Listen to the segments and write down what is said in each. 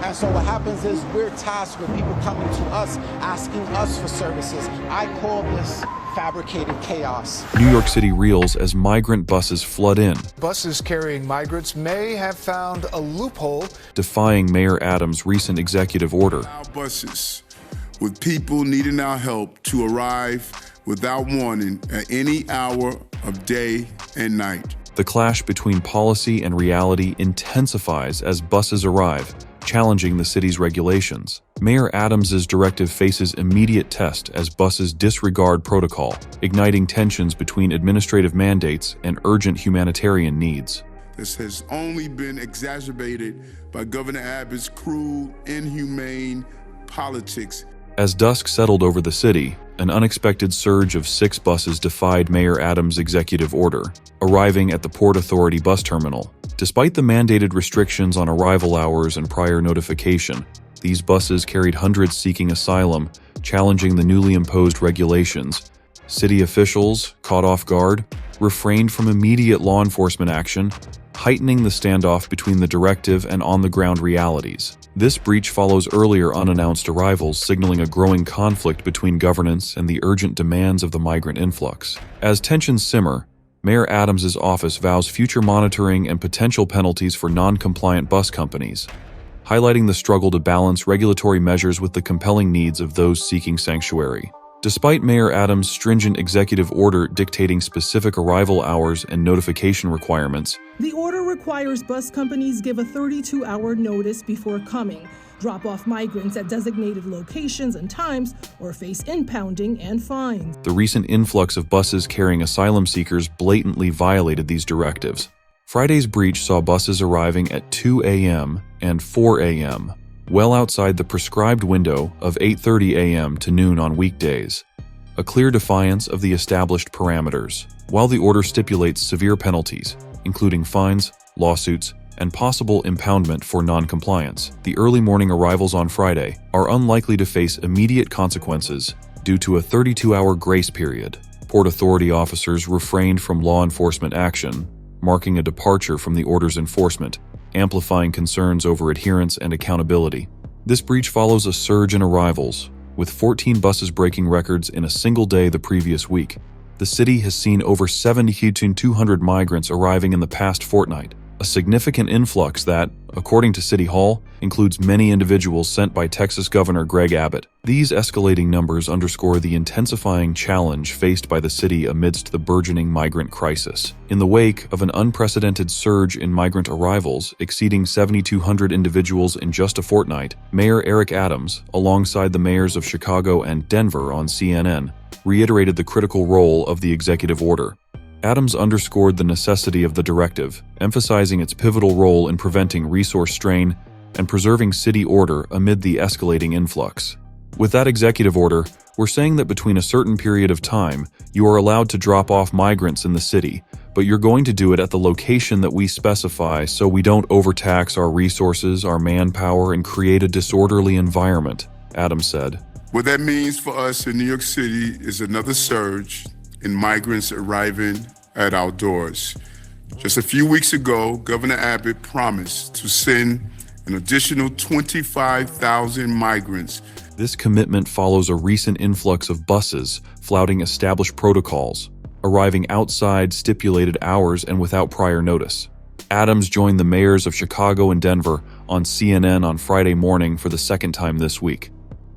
And so what happens is we're tasked with people coming to us, asking us for services. I call this fabricated chaos. New York City reels as migrant buses flood in. Buses carrying migrants may have found a loophole. Defying Mayor Adams' recent executive order. Our buses with people needing our help to arrive without warning at any hour of day and night. The clash between policy and reality intensifies as buses arrive, challenging the city's regulations. Mayor Adams' directive faces immediate test as buses disregard protocol, igniting tensions between administrative mandates and urgent humanitarian needs. This has only been exacerbated by Governor Abbott's cruel, inhumane politics. As dusk settled over the city, an unexpected surge of 6 buses defied Mayor Adams' executive order, arriving at the Port Authority bus terminal. Despite the mandated restrictions on arrival hours and prior notification, these buses carried hundreds seeking asylum, challenging the newly imposed regulations. City officials, caught off guard, refrained from immediate law enforcement action, heightening the standoff between the directive and on-the-ground realities. This breach follows earlier unannounced arrivals, signaling a growing conflict between governance and the urgent demands of the migrant influx. As tensions simmer, Mayor Adams' office vows future monitoring and potential penalties for non-compliant bus companies, highlighting the struggle to balance regulatory measures with the compelling needs of those seeking sanctuary. Despite Mayor Adams' stringent executive order dictating specific arrival hours and notification requirements, the order requires bus companies give a 32-hour notice before coming, drop off migrants at designated locations and times, or face impounding and fines. The recent influx of buses carrying asylum seekers blatantly violated these directives. Friday's breach saw buses arriving at 2 a.m. and 4 a.m., well outside the prescribed window of 8:30 a.m. to noon on weekdays, a clear defiance of the established parameters. While the order stipulates severe penalties, including fines, lawsuits, and possible impoundment for non-compliance, the early morning arrivals on Friday are unlikely to face immediate consequences due to a 32-hour grace period. Port Authority officers refrained from law enforcement action, marking a departure from the order's enforcement, amplifying concerns over adherence and accountability. This breach follows a surge in arrivals, with 14 buses breaking records in a single day the previous week. The city has seen over 7,200 migrants arriving in the past fortnight, a significant influx that, according to City Hall, includes many individuals sent by Texas Governor Greg Abbott. These escalating numbers underscore the intensifying challenge faced by the city amidst the burgeoning migrant crisis. In the wake of an unprecedented surge in migrant arrivals exceeding 7,200 individuals in just a fortnight, Mayor Eric Adams, alongside the mayors of Chicago and Denver on CNN, reiterated the critical role of the executive order. Adams underscored the necessity of the directive, emphasizing its pivotal role in preventing resource strain and preserving city order amid the escalating influx. With that executive order, we're saying that between a certain period of time, you are allowed to drop off migrants in the city, but you're going to do it at the location that we specify so we don't overtax our resources, our manpower, and create a disorderly environment, Adams said. What that means for us in New York City is another surge in migrants arriving at our doors. Just a few weeks ago, Governor Abbott promised to send an additional 25,000 migrants. This commitment follows a recent influx of buses flouting established protocols, arriving outside stipulated hours and without prior notice. Adams joined the mayors of Chicago and Denver on CNN on Friday morning for the second time this week.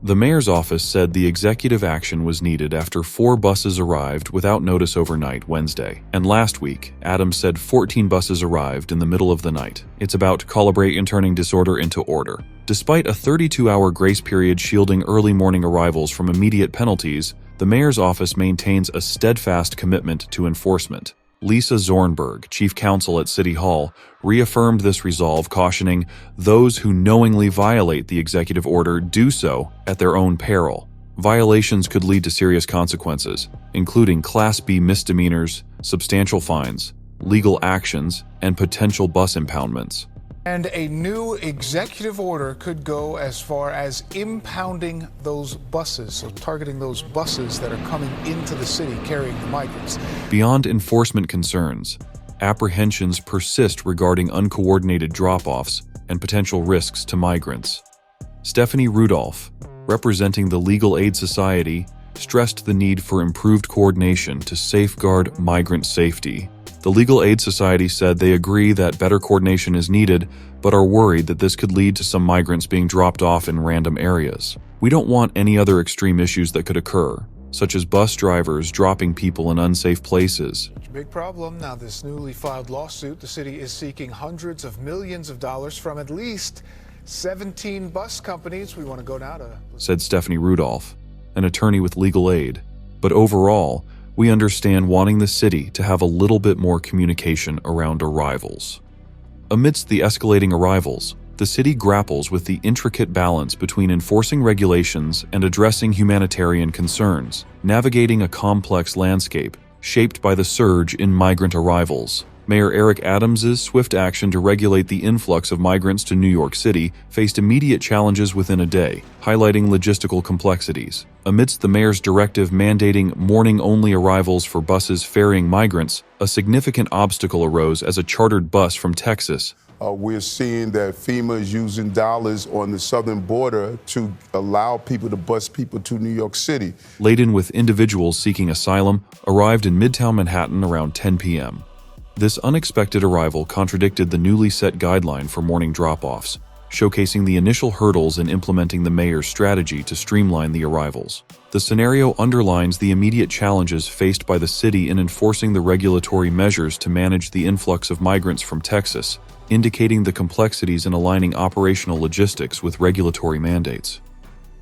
The mayor's office said the executive action was needed after 4 buses arrived without notice overnight Wednesday. And last week, Adams said 14 buses arrived in the middle of the night. It's about to calibrate and turning disorder into order. Despite a 32-hour grace period shielding early morning arrivals from immediate penalties, the mayor's office maintains a steadfast commitment to enforcement. Lisa Zornberg, chief counsel at City Hall, reaffirmed this resolve, cautioning those who knowingly violate the executive order do so at their own peril. Violations could lead to serious consequences, including Class B misdemeanors, substantial fines, legal actions, and potential bus impoundments. And a new executive order could go as far as impounding those buses, so targeting those buses that are coming into the city carrying the migrants. Beyond enforcement concerns, apprehensions persist regarding uncoordinated drop-offs and potential risks to migrants. Stephanie Rudolph, representing the Legal Aid Society, stressed the need for improved coordination to safeguard migrant safety. The Legal Aid Society said they agree that better coordination is needed, but are worried that this could lead to some migrants being dropped off in random areas. We don't want any other extreme issues that could occur, such as bus drivers dropping people in unsafe places. Big problem. Now, this newly filed lawsuit, the city is seeking hundreds of millions of dollars from at least 17 bus companies. We want to go now to... said Stephanie Rudolph, an attorney with Legal Aid. But overall, we understand wanting the city to have a little bit more communication around arrivals. Amidst the escalating arrivals, the city grapples with the intricate balance between enforcing regulations and addressing humanitarian concerns, navigating a complex landscape shaped by the surge in migrant arrivals. Mayor Eric Adams's swift action to regulate the influx of migrants to New York City faced immediate challenges within a day, highlighting logistical complexities. Amidst the mayor's directive mandating morning-only arrivals for buses ferrying migrants, a significant obstacle arose as a chartered bus from Texas. We're seeing that FEMA is using dollars on the southern border to allow people to bus people to New York City. Laden with individuals seeking asylum, arrived in Midtown Manhattan around 10 p.m. This unexpected arrival contradicted the newly set guideline for morning drop-offs, showcasing the initial hurdles in implementing the mayor's strategy to streamline the arrivals. The scenario underlines the immediate challenges faced by the city in enforcing the regulatory measures to manage the influx of migrants from Texas, indicating the complexities in aligning operational logistics with regulatory mandates.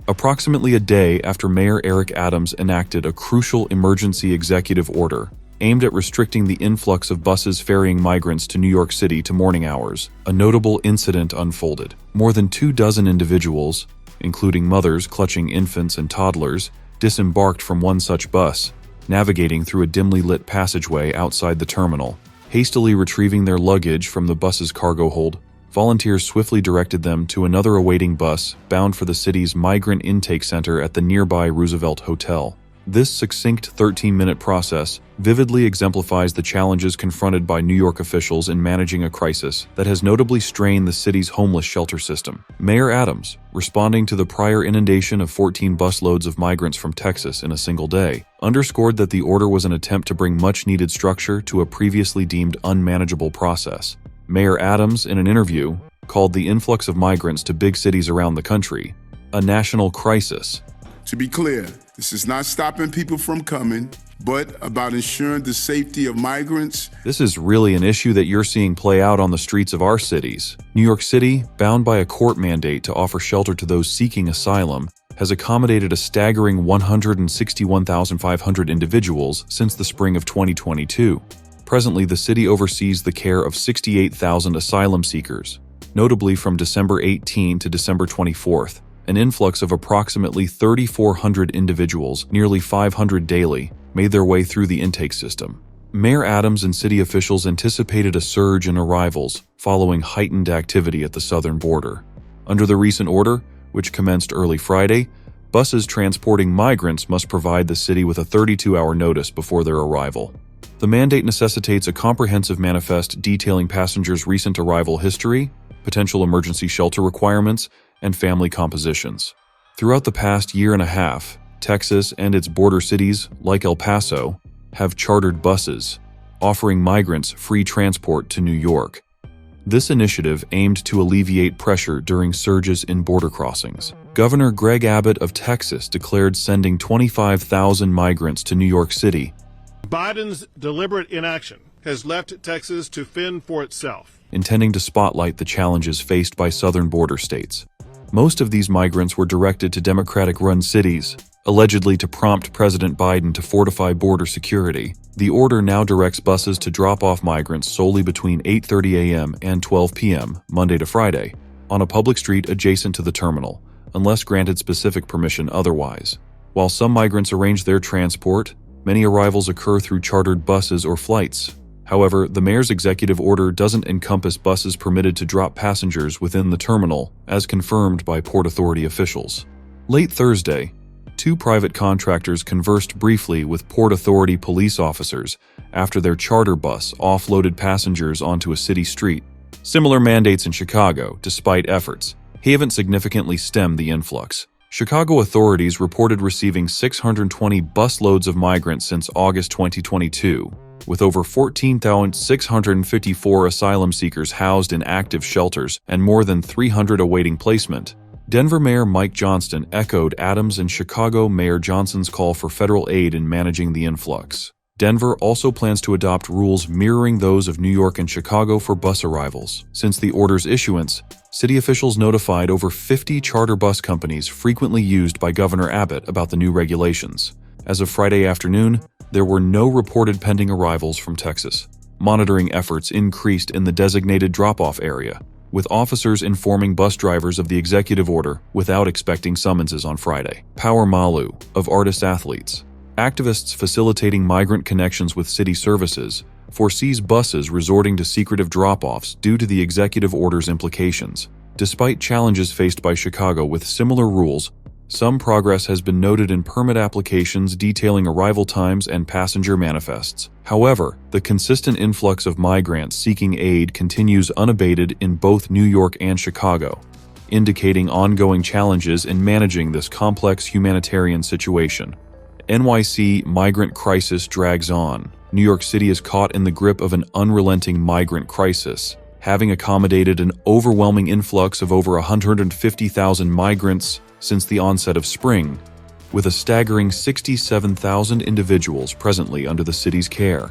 Approximately a day after Mayor Eric Adams enacted a crucial emergency executive order aimed at restricting the influx of buses ferrying migrants to New York City to morning hours, a notable incident unfolded. More than 24 individuals, including mothers clutching infants and toddlers, disembarked from one such bus, navigating through a dimly lit passageway outside the terminal. Hastily retrieving their luggage from the bus's cargo hold, volunteers swiftly directed them to another awaiting bus bound for the city's migrant intake center at the nearby Roosevelt Hotel. This succinct 13-minute process vividly exemplifies the challenges confronted by New York officials in managing a crisis that has notably strained the city's homeless shelter system. Mayor Adams, responding to the prior inundation of 14 busloads of migrants from Texas in a single day, underscored that the order was an attempt to bring much-needed structure to a previously deemed unmanageable process. Mayor Adams, in an interview, called the influx of migrants to big cities around the country a national crisis. To be clear, this is not stopping people from coming, but about ensuring the safety of migrants. This is really an issue that you're seeing play out on the streets of our cities. New York City, bound by a court mandate to offer shelter to those seeking asylum, has accommodated a staggering 161,500 individuals since the spring of 2022. Presently, the city oversees the care of 68,000 asylum seekers, notably from December 18 to December 24th. An influx of approximately 3,400 individuals, nearly 500 daily, made their way through the intake system. Mayor Adams and city officials anticipated a surge in arrivals following heightened activity at the southern border. Under the recent order, which commenced early Friday, buses transporting migrants must provide the city with a 32-hour notice before their arrival. The mandate necessitates a comprehensive manifest detailing passengers' recent arrival history, potential emergency shelter requirements, and family compositions. Throughout the past year and a half, Texas and its border cities, like El Paso, have chartered buses, offering migrants free transport to New York. This initiative aimed to alleviate pressure during surges in border crossings. Governor Greg Abbott of Texas declared sending 25,000 migrants to New York City. Biden's deliberate inaction has left Texas to fend for itself, intending to spotlight the challenges faced by southern border states. Most of these migrants were directed to Democratic-run cities, allegedly to prompt President Biden to fortify border security. The order now directs buses to drop off migrants solely between 8:30 a.m. and 12 p.m., Monday to Friday, on a public street adjacent to the terminal, unless granted specific permission otherwise. While some migrants arrange their transport, many arrivals occur through chartered buses or flights. However, the mayor's executive order doesn't encompass buses permitted to drop passengers within the terminal, as confirmed by Port Authority officials. Late Thursday, two private contractors conversed briefly with Port Authority police officers after their charter bus offloaded passengers onto a city street. Similar mandates in Chicago, despite efforts, haven't significantly stemmed the influx. Chicago authorities reported receiving 620 busloads of migrants since August 2022, with over 14,654 asylum seekers housed in active shelters and more than 300 awaiting placement. Denver Mayor Mike Johnston echoed Adams and Chicago Mayor Johnson's call for federal aid in managing the influx. Denver also plans to adopt rules mirroring those of New York and Chicago for bus arrivals. Since the order's issuance, city officials notified over 50 charter bus companies frequently used by Governor Abbott about the new regulations. As of Friday afternoon, there were no reported pending arrivals from Texas. Monitoring efforts increased in the designated drop-off area, with officers informing bus drivers of the executive order without expecting summonses on Friday. Power Malu, of Artist Athletes, activists facilitating migrant connections with city services, foresees buses resorting to secretive drop-offs due to the executive order's implications. Despite challenges faced by Chicago with similar rules, some progress has been noted in permit applications detailing arrival times and passenger manifests. However, the consistent influx of migrants seeking aid continues unabated in both New York and Chicago, indicating ongoing challenges in managing this complex humanitarian situation. NYC migrant crisis drags on. New York City is caught in the grip of an unrelenting migrant crisis, having accommodated an overwhelming influx of over 150,000 migrants since the onset of spring, with a staggering 67,000 individuals presently under the city's care.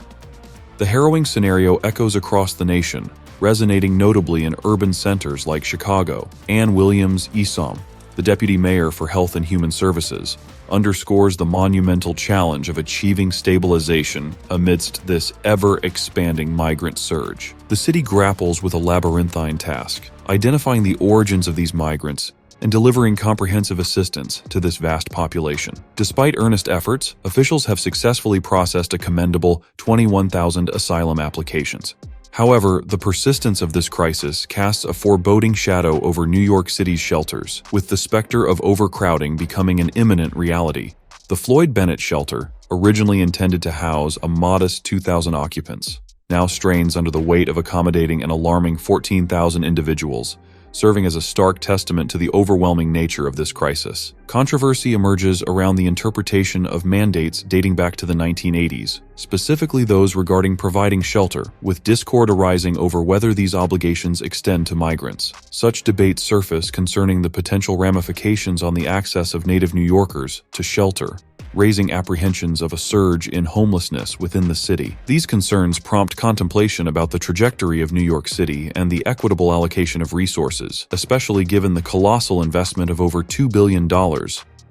The harrowing scenario echoes across the nation, resonating notably in urban centers like Chicago. Ann Williams Esom, the Deputy Mayor for Health and Human Services, underscores the monumental challenge of achieving stabilization amidst this ever-expanding migrant surge. The city grapples with a labyrinthine task, identifying the origins of these migrants and delivering comprehensive assistance to this vast population. Despite earnest efforts, officials have successfully processed a commendable 21,000 asylum applications. However, the persistence of this crisis casts a foreboding shadow over New York City's shelters, with the specter of overcrowding becoming an imminent reality. The Floyd Bennett shelter, originally intended to house a modest 2,000 occupants, now strains under the weight of accommodating an alarming 14,000 individuals, serving as a stark testament to the overwhelming nature of this crisis. Controversy emerges around the interpretation of mandates dating back to the 1980s, specifically those regarding providing shelter, with discord arising over whether these obligations extend to migrants. Such debates surface concerning the potential ramifications on the access of native New Yorkers to shelter, raising apprehensions of a surge in homelessness within the city. These concerns prompt contemplation about the trajectory of New York City and the equitable allocation of resources, especially given the colossal investment of over $2 billion,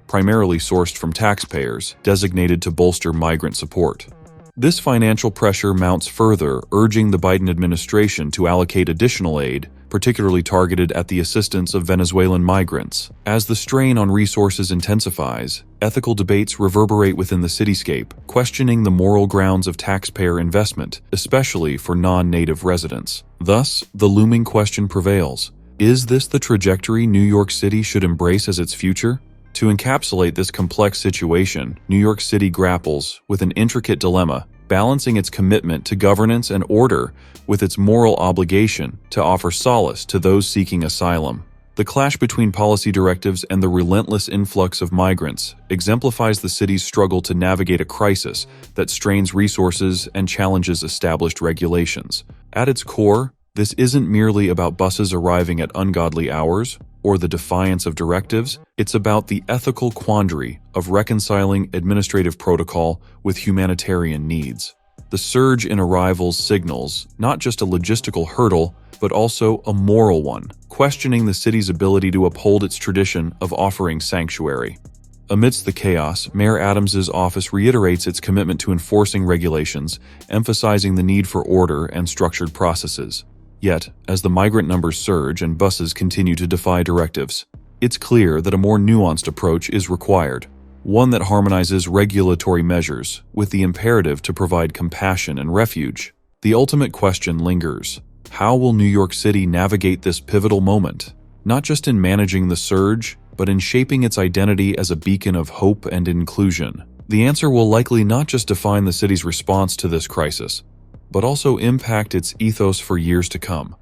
primarily sourced from taxpayers, designated to bolster migrant support. This financial pressure mounts further, urging the Biden administration to allocate additional aid, particularly targeted at the assistance of Venezuelan migrants. As the strain on resources intensifies, ethical debates reverberate within the cityscape, questioning the moral grounds of taxpayer investment, especially for non-native residents. Thus, the looming question prevails: is this the trajectory New York City should embrace as its future? To encapsulate this complex situation, New York City grapples with an intricate dilemma, balancing its commitment to governance and order with its moral obligation to offer solace to those seeking asylum. The clash between policy directives and the relentless influx of migrants exemplifies the city's struggle to navigate a crisis that strains resources and challenges established regulations. At its core, this isn't merely about buses arriving at ungodly hours or the defiance of directives. It's about the ethical quandary of reconciling administrative protocol with humanitarian needs. The surge in arrivals signals not just a logistical hurdle, but also a moral one, questioning the city's ability to uphold its tradition of offering sanctuary. Amidst the chaos, Mayor Adams's office reiterates its commitment to enforcing regulations, emphasizing the need for order and structured processes. Yet, as the migrant numbers surge and buses continue to defy directives, it's clear that a more nuanced approach is required, one that harmonizes regulatory measures with the imperative to provide compassion and refuge. The ultimate question lingers: how will New York City navigate this pivotal moment, not just in managing the surge, but in shaping its identity as a beacon of hope and inclusion? The answer will likely not just define the city's response to this crisis, but also impact its ethos for years to come.